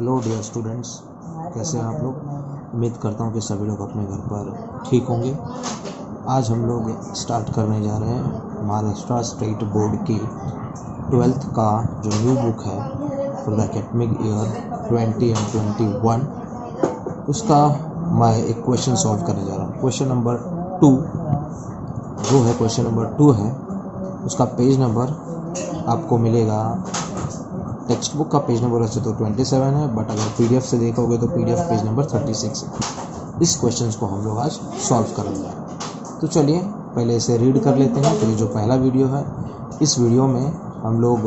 Hello dear students, कैसे हैं आप लोग। उम्मीद करता हूँ कि सभी लोग अपने घर पर ठीक होंगे। आज हम लोग स्टार्ट करने जा रहे हैं महाराष्ट्र स्टेट बोर्ड की 12th का जो न्यू बुक है for the academic year 20 and 21, उसका मैं एक क्वेश्चन सॉल्व करने जा रहा हूँ। क्वेश्चन नंबर 2 जो है, क्वेश्चन नंबर 2 है, उसका पेज नंबर आपको मिलेगा। टेक्स्ट बुक का पेज नंबर वैसे तो 27 है, बट अगर पीडीएफ से देखोगे तो पीडीएफ पेज नंबर 36 है। इस क्वेश्चंस को हम लोग आज सॉल्व करेंगे। तो चलिए पहले इसे रीड कर लेते हैं। तो ये जो पहला वीडियो है, इस वीडियो में हम लोग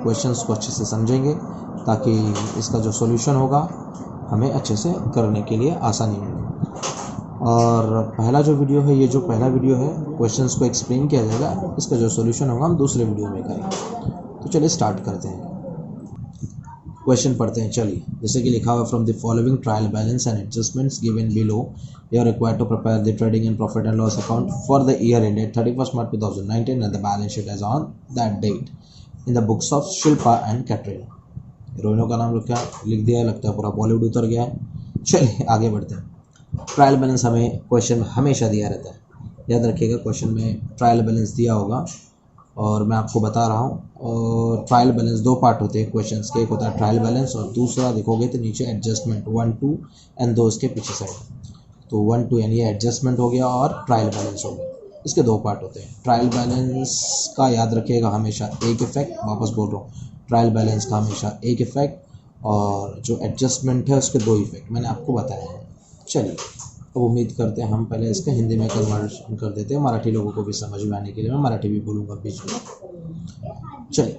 क्वेश्चंस को अच्छे से समझेंगे ताकि इसका जो सॉल्यूशन होगा हमें अच्छे से करने के लिए आसानी होगी। और पहला जो वीडियो है, ये जो पहला वीडियो है, क्वेश्चंस को एक्सप्लेन किया जाएगा, इसका जो सॉल्यूशन होगा हम दूसरे वीडियो में करेंगे। तो चलिए स्टार्ट करते हैं, क्वेश्चन पढ़ते हैं। चलिए, जैसे कि लिखा हुआ from the following trial balance and adjustments given below you are required to prepare the trading and profit and loss account for the year ended 31st March 2019 and the balance sheet as on that date in the books of Shilpa and Katrina. हीरोइनों का नाम क्या लिख दिया है, लगता है पूरा बॉलीवुड उतर गया है। चलिए आगे बढ़ते हैं। ट्रायल बैलेंस हमें क्वेश्चन हमेशा दिया रहता है, याद रखिएगा। क्वेश्चन में ट्रायल बैलेंस दिया होगा और मैं आपको बता रहा हूँ। और ट्रायल बैलेंस दो पार्ट होते हैं क्वेश्चंस के, एक होता है ट्रायल बैलेंस और दूसरा देखोगे तो नीचे एडजस्टमेंट 1, 2 एंड 2 इसके पीछे साइड। तो 1, 2 यानी एडजस्टमेंट हो गया और ट्रायल बैलेंस हो गया। इसके दो पार्ट होते हैं। ट्रायल बैलेंस का याद रखिएगा हमेशा एक इफेक्ट, वापस बोल रहा हूँ, ट्रायल बैलेंस का हमेशा एक इफेक्ट और जो एडजस्टमेंट है उसके दो इफेक्ट मैंने आपको बताया है। चलिए अब उम्मीद करते हैं हम पहले इसका हिंदी में कन्वर्शन कर देते हैं, मराठी लोगों को भी समझ में आने के लिए मैं मराठी भी बोलूँगा बीच में। चलिए,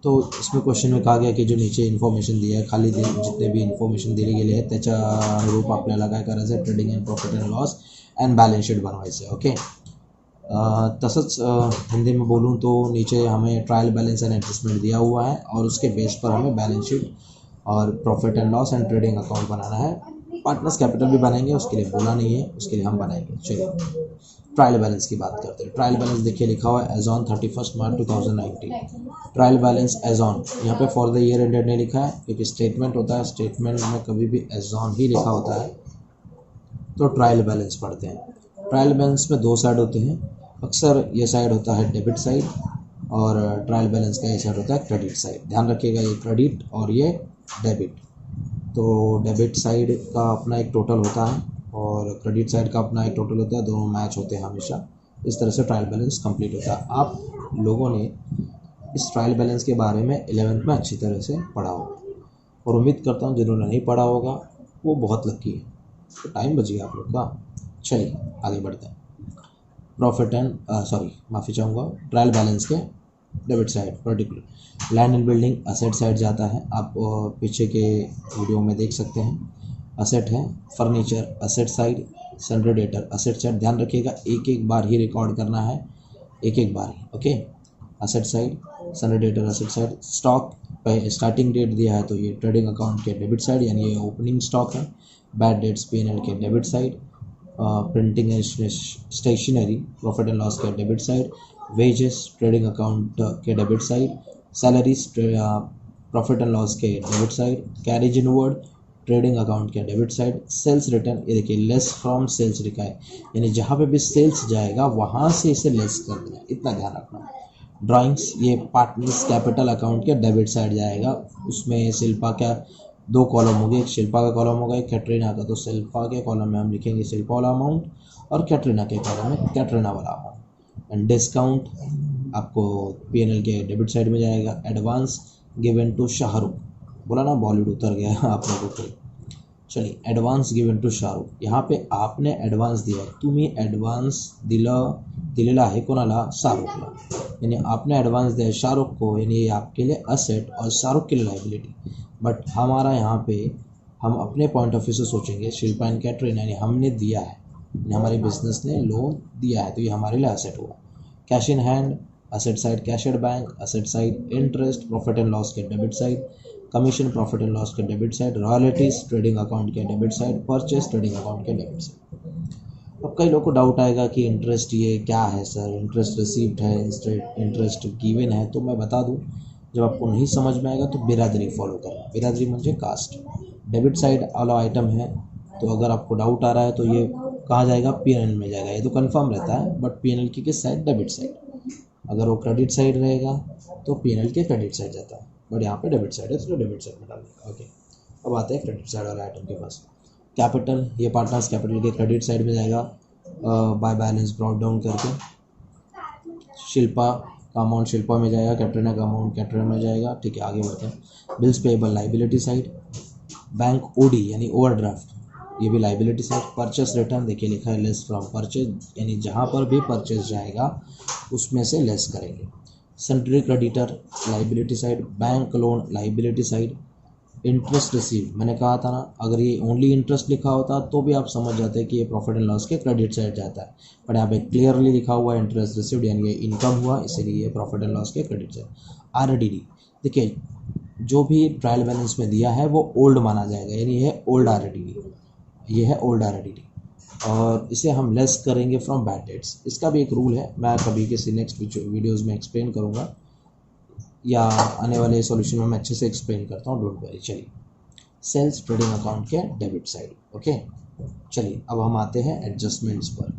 तो इसमें क्वेश्चन में कहा गया की जो नीचे इन्फॉर्मेशन दिया है, खाली जितने भी इन्फॉर्मेशन दिली गेली आहे त्याच्या अनुरूप आपल्याला काय करायचं आहे, trading and profit and loss and balance sheet बनवायचं आहे। ओके, तसंच हिंदी में बोलूँ तो नीचे हमें ट्रायल बैलेंस एंड एडजस्टमेंट दिया हुआ है और उसके बेस पर हमें बैलेंस शीट और profit and loss and trading account बनाना है। पार्टनर्स कैपिटल भी बनाएंगे, उसके लिए बोला नहीं है, उसके लिए हम बनाएंगे। चलिए ट्रायल बैलेंस की बात करते हैं। ट्रायल बैलेंस देखिए लिखा हुआ है as on 31st March 2019। Trial balance as on, यहाँ पे फॉर द ईयर एंडेड नहीं लिखा है क्योंकि स्टेटमेंट होता है, स्टेटमेंट में कभी भी एज ऑन ही लिखा होता है। तो ट्रायल बैलेंस पढ़ते हैं। ट्रायल बैलेंस में दो साइड होते हैं, अक्सर ये साइड होता है डेबिट साइड और ट्रायल बैलेंस का ये साइड होता है क्रेडिट साइड। ध्यान रखिएगा, ये क्रेडिट और ये डेबिट। तो डेबिट साइड का अपना एक टोटल होता है और क्रेडिट साइड का अपना एक टोटल होता है, दोनों मैच होते हैं हमेशा। इस तरह से ट्रायल बैलेंस कंप्लीट होता है। आप लोगों ने इस ट्रायल बैलेंस के बारे में 11th में अच्छी तरह से पढ़ा होगा और उम्मीद करता हूँ जिन्होंने नहीं पढ़ा होगा वो बहुत लकी है, तो टाइम बच गया आप लोग का। चलिए आगे बढ़ते हैं। प्रॉफिट एंड माफ़ी चाहूँगा, ट्रायल बैलेंस के debit side particular land and building asset side जाता है। आप पीछे के वीडियो में देख सकते हैं, असेट है। Furniture asset side, sundry debtor asset side. ध्यान रखिएगा एक एक बार ही रिकॉर्ड करना है, एक एक बार ही। Okay, asset side, sundry debtor asset side. Stock पे स्टार्टिंग डेट दिया है तो ये ट्रेडिंग अकाउंट के डेबिट साइड यानी ये ओपनिंग स्टॉक है। बैड डेट्स P&L के debit side. Printing and stationery profit and loss के debit side. Wages trading account के debit side. Salaries profit and loss के debit side. Carriage inward trading account के debit side. Sales return, ये देखिए less from sales लिखा है, यानी जहाँ पे भी सेल्स जाएगा वहाँ से इसे लेस कर देना, इतना ध्यान रखना। ड्राइंग्स, ये पार्टनर्स कैपिटल अकाउंट के डेबिट साइड जाएगा। उसमें शिल्पा का दो कॉलम हो गए, एक शिल्पा का कॉलम होगा, एक कैटरीना का। तो शिल्पा के कॉलम में हम लिखेंगे शिल्पा वाला अमाउंट और कैटरीना के कॉलम में कैटरीना वाला अमाउंट। एंड डिस्काउंट आपको P&L के डेबिट साइड में जाएगा। एडवांस गिवन टू शाहरुख, बोला ना बॉलीवुड उतर गया आप लोगों को। चलिए, एडवांस गिवन टू शाहरुख, यहाँ पे आपने एडवांस दिया, तुम्ही एडवांस दिलेला आहे कोणाला, शाहरुखला, यानी आपने एडवांस दिया शाहरुख को, यानी ये आपके लिए असेट और शाहरुख के लिए लाइबिलिटी। बट हमारा यहाँ पे हम अपने पॉइंट ऑफ व्यू से सोचेंगे, शिल्पा एंड कैटरीना यानी हमने दिया है, यानी हमारे बिजनेस ने लोन दिया है तो ये हमारे लिए असेट हुआ। Cash in hand asset side, cash at bank asset side. Interest profit and loss के debit side. Commission profit and loss के debit side. Royalties trading account के debit side. Purchase trading account के debit side. अब कई लोगों को doubt आएगा कि इंटरेस्ट ये क्या है सर, इंटरेस्ट रिसीव्ड है, इंटरेस्ट गिवन है। तो मैं बता दूं, जब आपको नहीं समझ में आएगा तो बिरादरी फॉलो करना। बिरादरी म्हणजे कास्ट। डेबिट साइड वाला आइटम है, तो अगर आपको डाउट आ रहा है तो ये कहाँ जाएगा, पीएनएल में जाएगा। ये तो कंफर्म रहता है, बट पीएनएल की किस साइड, डेबिट साइड। अगर वो क्रेडिट साइड रहेगा तो पीएनएल के क्रेडिट साइड जाता है, बट यहाँ पे डेबिट साइड है तो डेबिट साइड में डाल देगा। ओके, अब आते हैं क्रेडिट साइड वाले आइटम के पास। कैपिटल, ये पार्टनर्स कैपिटल के क्रेडिट साइड में जाएगा, बाय बैलेंस ब्रॉट डाउन करके। शिल्पा का अमाउंट शिल्पा में जाएगा, कैटरीना का अमाउंट कैटरीना में जाएगा। ठीक है, आगे बढ़ते हैं। Bills payable liability side. Bank OD यानी ओवरड्राफ्ट, ये भी लाइबिलिटी साइड। परचेस रिटर्न देखिए लिखा है लेस फ्रॉम परचेज, यानी जहाँ पर भी परचेज जाएगा उसमें से लेस करेंगे। Sundry creditor liability side. Bank loan liability side. Interest receive, मैंने कहा था ना, अगर ये ओनली इंटरेस्ट लिखा होता तो भी आप समझ जाते कि ये प्रॉफिट एंड लॉस के क्रेडिट साइड जाता है, बट यहाँ पे क्लियरली लिखा हुआ है इंटरेस्ट रिसीव्ड, यानी ये इनकम हुआ, इसीलिए ये प्रॉफिट एंड लॉस के क्रेडिट साइड। आरडीडी, देखिए जो भी ट्रायल बैलेंस में दिया है वो ओल्ड माना जाएगा, यानी ये है ओल्ड आरडीडी, ये है ओल्ड आरडीडी, और इसे हम लेस करेंगे फ्रॉम बैड डेट्स। इसका भी एक रूल है, मैं कभी किसी नेक्स्ट वीडियोज़ में एक्सप्लेन करूँगा, या आने वाले सॉल्यूशन में मैं अच्छे से एक्सप्लेन करता हूँ, डोंट वरी। चलिए, सेल्स ट्रेडिंग अकाउंट के डेबिट साइड। ओके, चलिए अब हम आते हैं एडजस्टमेंट्स पर।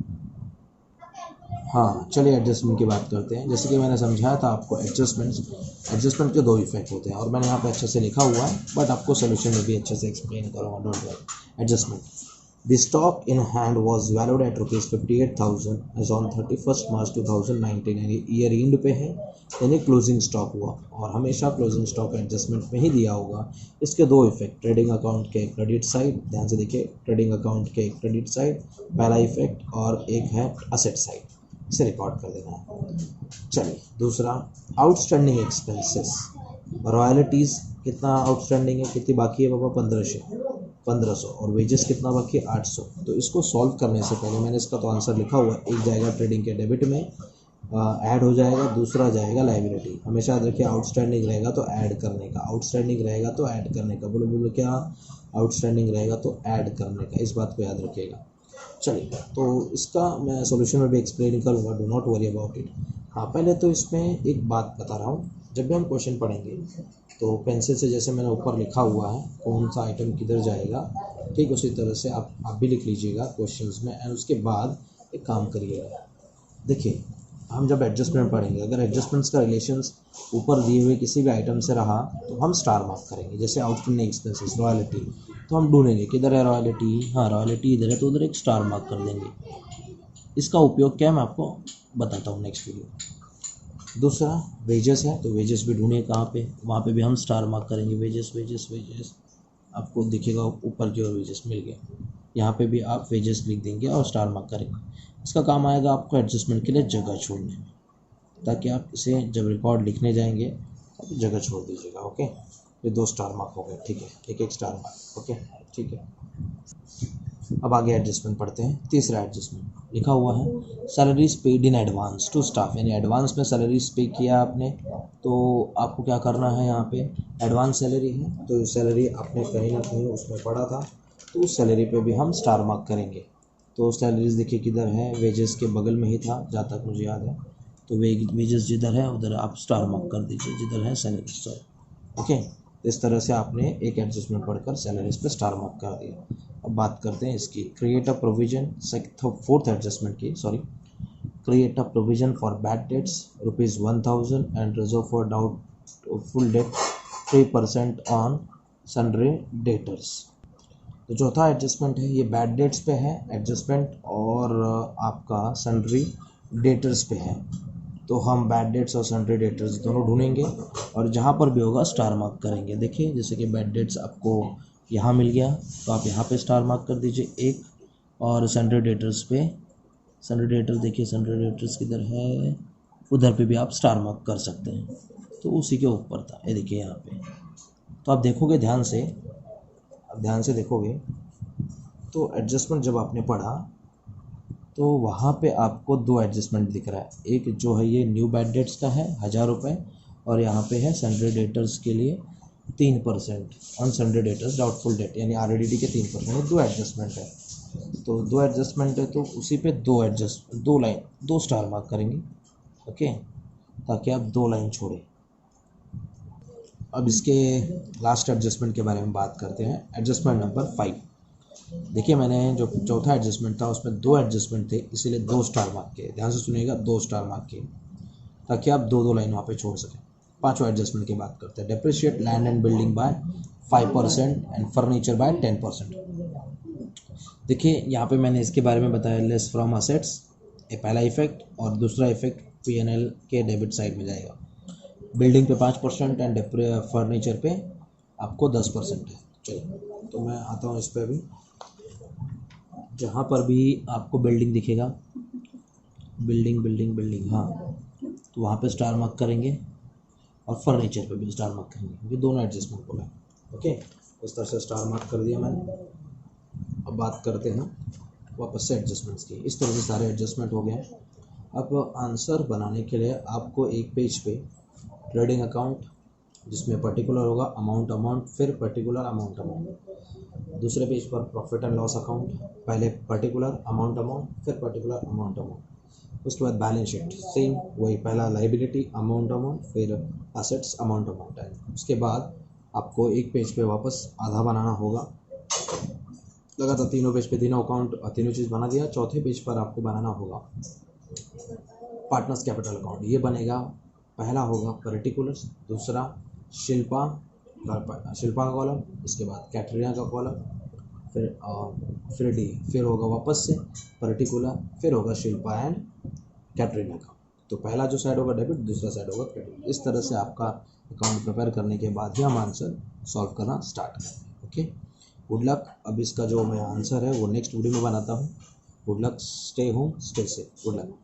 हाँ, चलिए एडजस्टमेंट की बात करते हैं। जैसे कि मैंने समझाया था आपको, एडजस्टमेंट के दो इफेक्ट होते हैं, और मैंने यहाँ पे अच्छे से लिखा हुआ है, बट आपको सोल्यूशन में भी अच्छे से एक्सप्लेन करूँगा, don't worry. Adjustment, the stock in hand was valued at ₹58,000 as on 31 March 2019, यानी ईयर एंड पे है, यानी क्लोजिंग स्टॉक हुआ, और हमेशा क्लोजिंग स्टॉक एडजस्टमेंट में ही दिया होगा। इसके दो इफेक्ट, ट्रेडिंग अकाउंट के क्रेडिट साइड, ध्यान से देखिए, ट्रेडिंग अकाउंट के क्रेडिट साइड पहला इफेक्ट, और एक है असेट साइड, इसे रिकॉर्ड कर देना है। चलिए दूसरा, आउटस्टैंडिंग एक्सपेंसेस, रॉयल्टीज़ कितना आउटस्टैंडिंग है, कितनी बाकी है बाबा, 1500, और वेजेस कितना बाकी है, 800। तो इसको सॉल्व करने से पहले मैंने इसका तो आंसर लिखा हुआ है, एक जाएगा ट्रेडिंग के डेबिट में ऐड हो जाएगा, दूसरा जाएगा लाइबिलिटी। हमेशा याद रखिए, आउटस्टैंडिंग रहेगा तो ऐड करने का, आउटस्टैंडिंग रहेगा तो ऐड करने का, बोलो बोलो क्या, आउटस्टैंडिंग रहेगा तो ऐड करने का, इस बात को याद रखिएगा। चलिए, तो इसका मैं सॉल्यूशन में भी एक्सप्लेन करूँगा, do not worry about it. हाँ, पहले तो इसमें एक बात बता रहा हूँ, जब भी हम क्वेश्चन पढ़ेंगे तो पेंसिल से, जैसे मैंने ऊपर लिखा हुआ है कौन सा आइटम किधर जाएगा, ठीक उसी तरह से आप भी लिख लीजिएगा क्वेश्चंस में, एंड उसके बाद एक काम करिएगा। देखिए, हम जब एडजस्टमेंट पढ़ेंगे, अगर एडजस्टमेंट्स का रिलेशंस ऊपर दिए हुए किसी भी आइटम से रहा तो हम स्टार मार्क करेंगे। जैसे आउटस्टैंडिंग एक्सपेंसेस, रॉयल्टी, तो हम ढूंढेंगे किधर है रॉयल्टी, हाँ रॉयल्टी इधर है, तो उधर एक स्टार मार्क कर देंगे। इसका उपयोग क्या है मैं आपको बताता हूँ नेक्स्ट वीडियो। दूसरा वेजेस है, तो वेजेस भी ढूंढे कहाँ पे, वहाँ पे भी हम स्टार मार्क करेंगे, वेजेस वेजेस वेजेस, आपको दिखेगा ऊपर की ओर वेजेस मिल गया, यहाँ पे भी आप वेजेस लिख देंगे और स्टार मार्क करेंगे। इसका काम आएगा आपको एडजस्टमेंट के लिए जगह छोड़ने में, ताकि आप इसे जब रिकॉर्ड लिखने जाएंगे तो जगह छोड़ दीजिएगा। ओके, ये 2 स्टार मार्क हो गए, ठीक है, एक स्टार मार्क। ओके, ठीक है, अब आगे एडजस्टमेंट पढ़ते हैं। तीसरा एडजस्टमेंट लिखा हुआ है, salaries paid in advance to staff, यानी एडवांस में सैलरीज पे किया आपने, तो आपको क्या करना है, यहाँ पे एडवांस सैलरी है, तो सैलरी आपने कहीं ना कहीं उसमें पढ़ा था, तो उस सैलरी पे भी हम स्टार मार्क करेंगे। तो सैलरीज देखिए किधर है, वेजेस के बगल में ही था जहाँ तक मुझे याद है, तो वेजेस जिधर है उधर आप स्टार मार्क कर दीजिए, जिधर है सैलरी, सॉरी। ओके, इस तरह से आपने एक एडजस्टमेंट पढ़कर सैलरीज पे स्टार मार्क कर दिया। अब बात करते हैं इसकी, create a provision, fourth adjustment की, sorry, create a provision for bad debts ₹1000 and reserve for doubtful debt 3% on sundry debtors. तो चौथा एडजस्टमेंट है, ये बैड डेट्स पे है एडजस्टमेंट, और आपका सन्ड्री डेटर्स पे है, तो हम बैड डेट्स और सन्ड्री डेटर्स दोनों ढूंढेंगे, और जहाँ पर भी होगा स्टार मार्क करेंगे। देखिए, जैसे कि बैड डेट्स आपको यहाँ मिल गया, तो आप यहाँ पे स्टार मार्क कर दीजिए एक, और सन्ड्री डेटर्स पे, सन्ड्री डेटर्स देखिए, सन्ड्री डेटर्स किधर है, उधर पे भी आप स्टार मार्क कर सकते हैं, तो उसी के ऊपर था, ये देखिए यहाँ पे। तो आप देखोगे ध्यान से, देखोगे तो एडजस्टमेंट जब आपने पढ़ा तो वहाँ पे आपको 2 एडजस्टमेंट दिख रहा है, एक जो है ये न्यू बैड डेट्स का है ₹1000, और यहाँ पे है सन्ड्री डेटर्स के लिए 3% on sundry debtors doubtful debt, यानी आरडीडी के 3%, ये 2 एडजस्टमेंट है। तो 2 एडजस्टमेंट है, तो उसी पे 2 स्टार मार्क करेंगे। ओके, ताकि आप 2 लाइन छोड़े, अब इसके लास्ट एडजस्टमेंट के बारे में बात करते हैं। Adjustment number 5। देखिए मैंने जो चौथा एडजस्टमेंट था उसमें 2 एडजस्टमेंट थे, इसीलिए 2 स्टार मार्क किए। ध्यान से सुनिएगा, 2 स्टार मार्क किए ताकि आप 2 लाइन वहाँ पे छोड़ सकें। 5वां एडजस्टमेंट की बात करते हैं। Depreciate land and building bye 5% and furniture bye 10%। देखिए यहाँ पे मैंने इसके बारे में बताया, लेस फ्रॉम असेट्स ये पहला इफेक्ट, और दूसरा इफेक्ट P&L के डेबिट साइड में जाएगा। बिल्डिंग पे 5% एंड फर्नीचर पे आपको 10% है। चलिए तो मैं आता हूँ इस पर। अभी जहाँ पर भी आपको बिल्डिंग दिखेगा, बिल्डिंग बिल्डिंग बिल्डिंग, हाँ, तो वहाँ पे स्टार मार्क करेंगे और फर्नीचर पे भी स्टार मार्क करेंगे। ये दोनों एडजस्टमेंट हो गए। ओके, इस तरह से स्टार मार्क कर दिया मैंने। अब बात करते हैं वापस से एडजस्टमेंट्स की। इस तरह से सारे एडजस्टमेंट हो गए। अब आंसर बनाने के लिए आपको एक पेज पे ट्रेडिंग अकाउंट, जिसमें पर्टिकुलर होगा अमाउंट फिर पर्टिकुलर अमाउंट, दूसरे पेज पर प्रॉफिट एंड लॉस अकाउंट, पहले पर्टिकुलर अमाउंट फिर पर्टिकुलर अमाउंट, उसके बाद बैलेंस शीट सेम वही, पहला लाइबिलिटी अमाउंट फिर असेट्स अमाउंट है। उसके बाद आपको एक पेज पे वापस आधा बनाना होगा। लगातार तीनों पेज पे तीनों अकाउंट तीनों चीज़ बना दिया। चौथे पेज पर आपको बनाना होगा पार्टनर्स कैपिटल अकाउंट। ये बनेगा, पहला होगा पर्टिकुलर्स, दूसरा शिल्पा का कॉलम, इसके बाद कैटरीना का कॉलम, फिर डी, फिर होगा वापस से पर्टिकुलर, फिर होगा शिल्पा एंड कैटरीना का। तो पहला जो साइड होगा डेबिट, दूसरा साइड होगा क्रेडिट। इस तरह से आपका अकाउंट प्रिपेयर करने के बाद ही हम आंसर सॉल्व करना स्टार्ट करेंगे। Okay, good luck. अब इसका जो मैं आंसर है वो नेक्स्ट वीडियो में बनाता हूँ। Good luck, stay home, stay safe, good luck.